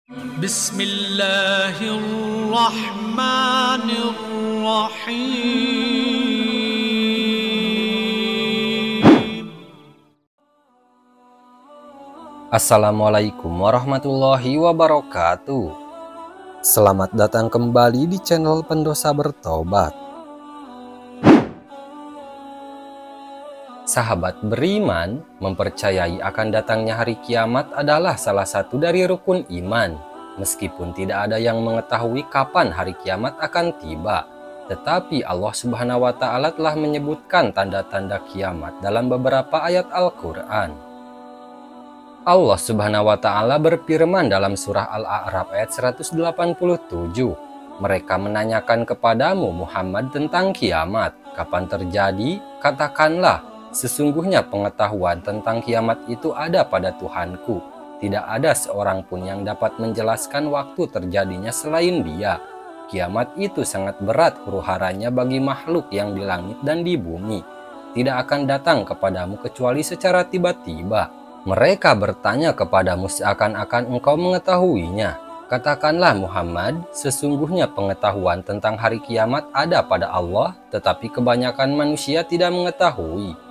Bismillahirrahmanirrahim. Assalamualaikum warahmatullahi wabarakatuh. Selamat datang kembali di channel Pendosa Bertobat. Sahabat beriman, mempercayai akan datangnya hari kiamat adalah salah satu dari rukun iman. Meskipun tidak ada yang mengetahui kapan hari kiamat akan tiba, tetapi Allah Subhanahu wa Ta'ala telah menyebutkan tanda-tanda kiamat dalam beberapa ayat Al-Quran. Allah Subhanahu wa Ta'ala berfirman dalam surah Al-A'raf ayat 187, "Mereka menanyakan kepadamu Muhammad tentang kiamat, kapan terjadi? Katakanlah, sesungguhnya pengetahuan tentang kiamat itu ada pada Tuhanku. Tidak ada seorang pun yang dapat menjelaskan waktu terjadinya selain Dia. Kiamat itu sangat berat huru-haranya bagi makhluk yang di langit dan di bumi. Tidak akan datang kepadamu kecuali secara tiba-tiba. Mereka bertanya kepadamu seakan-akan engkau mengetahuinya. Katakanlah Muhammad, sesungguhnya pengetahuan tentang hari kiamat ada pada Allah, tetapi kebanyakan manusia tidak mengetahui."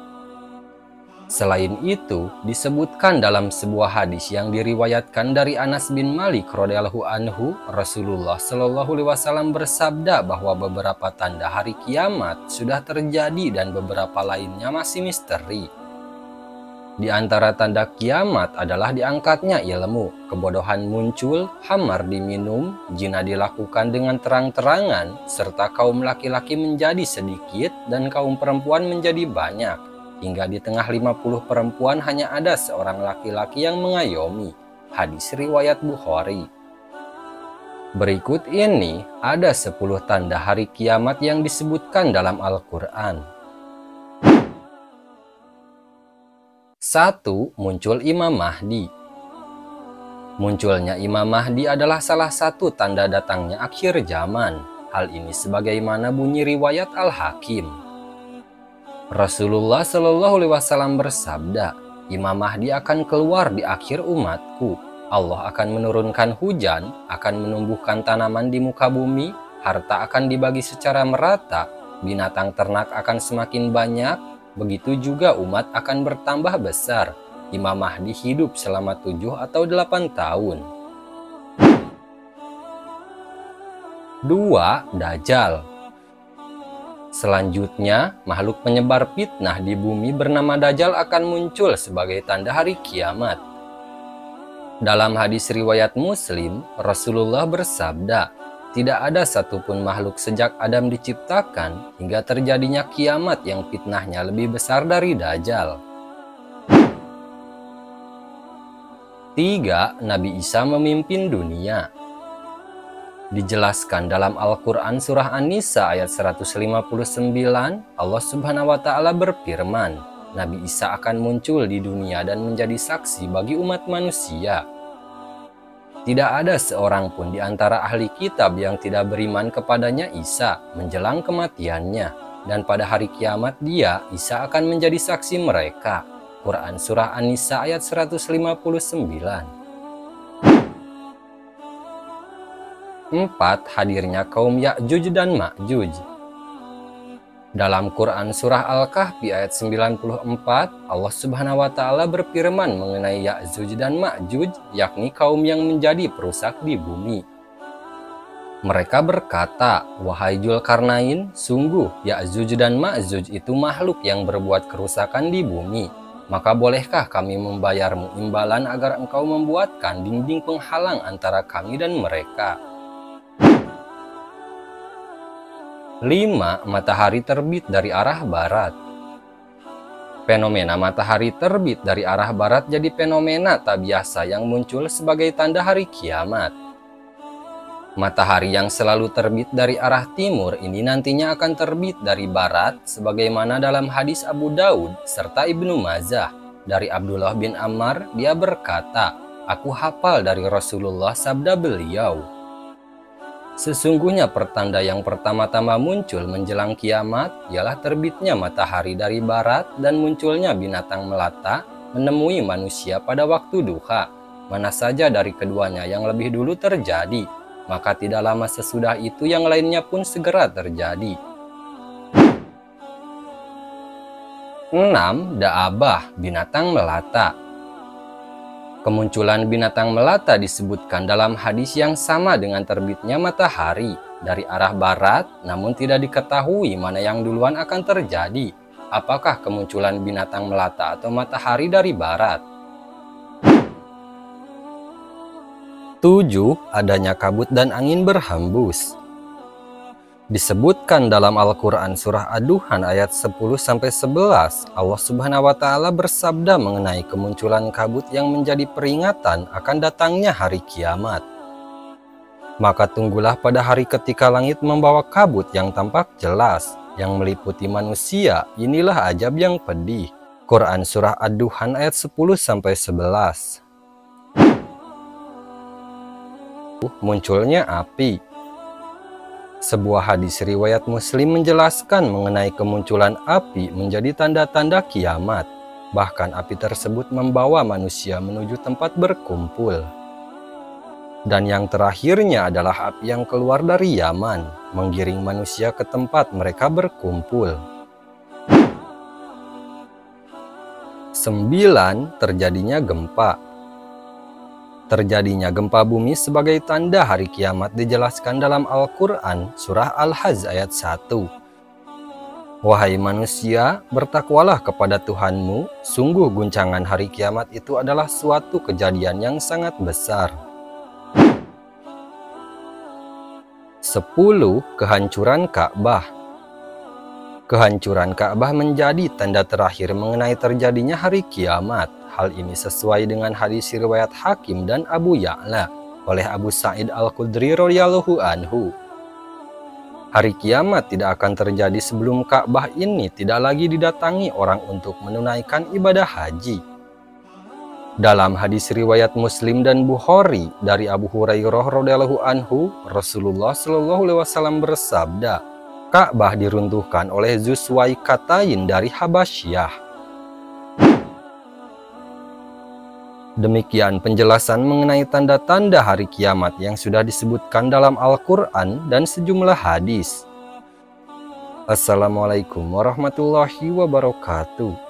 Selain itu, disebutkan dalam sebuah hadis yang diriwayatkan dari Anas bin Malik radhiyallahu anhu, Rasulullah Shallallahu alaihi wasallam bersabda bahwa beberapa tanda hari kiamat sudah terjadi dan beberapa lainnya masih misteri. Di antara tanda kiamat adalah diangkatnya ilmu, kebodohan muncul, hamar diminum, zina dilakukan dengan terang-terangan, serta kaum laki-laki menjadi sedikit dan kaum perempuan menjadi banyak. Hingga di tengah 50 perempuan hanya ada seorang laki-laki yang mengayomi. Hadis riwayat Bukhari. Berikut ini ada 10 tanda hari kiamat yang disebutkan dalam Al-Quran. 1. Muncul Imam Mahdi. Munculnya Imam Mahdi adalah salah satu tanda datangnya akhir zaman. Hal ini sebagaimana bunyi riwayat Al-Hakim. Rasulullah Shallallahu alaihi wasallam bersabda, "Imam Mahdi akan keluar di akhir umatku. Allah akan menurunkan hujan, akan menumbuhkan tanaman di muka bumi, harta akan dibagi secara merata, binatang ternak akan semakin banyak, begitu juga umat akan bertambah besar. Imam Mahdi hidup selama 7 atau 8 tahun. 2. Dajjal. Selanjutnya, makhluk penyebar fitnah di bumi bernama Dajjal akan muncul sebagai tanda hari kiamat. Dalam hadis riwayat Muslim, Rasulullah bersabda, "Tidak ada satupun makhluk sejak Adam diciptakan hingga terjadinya kiamat yang fitnahnya lebih besar dari Dajjal." 3. Nabi Isa memimpin dunia. Dijelaskan dalam Al-Quran surah An-Nisa ayat 159, Allah Subhanahu wa Ta'ala berfirman, "Nabi Isa akan muncul di dunia dan menjadi saksi bagi umat manusia." Tidak ada seorang pun di antara ahli kitab yang tidak beriman kepadanya Isa menjelang kematiannya, dan pada hari kiamat dia, Isa, akan menjadi saksi mereka. Quran surah An-Nisa ayat 159. 4. Hadirnya kaum Ya'juj dan Ma'juj. Dalam Quran surah Al-Kahfi ayat 94, Allah Subhanahu wa Ta'ala berfirman mengenai Ya'juj dan Ma'juj, yakni kaum yang menjadi perusak di bumi. Mereka berkata, "Wahai Dzulkarnain, sungguh Ya'juj dan Ma'juj itu makhluk yang berbuat kerusakan di bumi. Maka bolehkah kami membayarmu imbalan agar engkau membuatkan dinding penghalang antara kami dan mereka?" 5. Matahari terbit dari arah barat. Fenomena matahari terbit dari arah barat jadi fenomena tak biasa yang muncul sebagai tanda hari kiamat. Matahari yang selalu terbit dari arah timur ini nantinya akan terbit dari barat, sebagaimana dalam hadis Abu Daud serta Ibnu Majah. Dari Abdullah bin Ammar, dia berkata, "Aku hafal dari Rasulullah sabda beliau, sesungguhnya pertanda yang pertama-tama muncul menjelang kiamat ialah terbitnya matahari dari barat dan munculnya binatang melata menemui manusia pada waktu duha. mana saja dari keduanya yang lebih dulu terjadi, maka tidak lama sesudah itu yang lainnya pun segera terjadi. 6. Da'abah, binatang melata. Kemunculan binatang melata disebutkan dalam hadis yang sama dengan terbitnya matahari dari arah barat, namun tidak diketahui mana yang duluan akan terjadi. Apakah kemunculan binatang melata atau matahari dari barat? 7. Adanya kabut dan angin berhembus. Disebutkan dalam Al-Quran surah Ad-Duhan ayat 10-11, Allah Subhanahu wa Ta'ala bersabda mengenai kemunculan kabut yang menjadi peringatan akan datangnya hari kiamat. Maka tunggulah pada hari ketika langit membawa kabut yang tampak jelas, yang meliputi manusia, inilah ajab yang pedih. Quran surah Ad-Duhan ayat 10-11. Munculnya api. Sebuah hadis riwayat Muslim menjelaskan mengenai kemunculan api menjadi tanda-tanda kiamat. Bahkan api tersebut membawa manusia menuju tempat berkumpul. Dan yang terakhirnya adalah api yang keluar dari Yaman, menggiring manusia ke tempat mereka berkumpul. 9. Terjadinya gempa. Terjadinya gempa bumi sebagai tanda hari kiamat dijelaskan dalam Al-Quran surah Al-Hajj ayat 1. Wahai manusia, bertakwalah kepada Tuhanmu, sungguh guncangan hari kiamat itu adalah suatu kejadian yang sangat besar. 10. Kehancuran Ka'bah. Kehancuran Ka'bah menjadi tanda terakhir mengenai terjadinya hari kiamat. Hal ini sesuai dengan hadis riwayat Hakim dan Abu Ya'la oleh Abu Sa'id Al-Khudri radhiyallahu anhu. Hari kiamat tidak akan terjadi sebelum Ka'bah ini tidak lagi didatangi orang untuk menunaikan ibadah haji. Dalam hadis riwayat Muslim dan Bukhari dari Abu Hurairah radhiyallahu anhu, Rasulullah shallallahu alaihi wasallam bersabda, Ka'bah diruntuhkan oleh Zuswaikatain dari Habasyah. Demikian penjelasan mengenai tanda-tanda hari kiamat yang sudah disebutkan dalam Al-Quran dan sejumlah hadis. Assalamualaikum warahmatullahi wabarakatuh.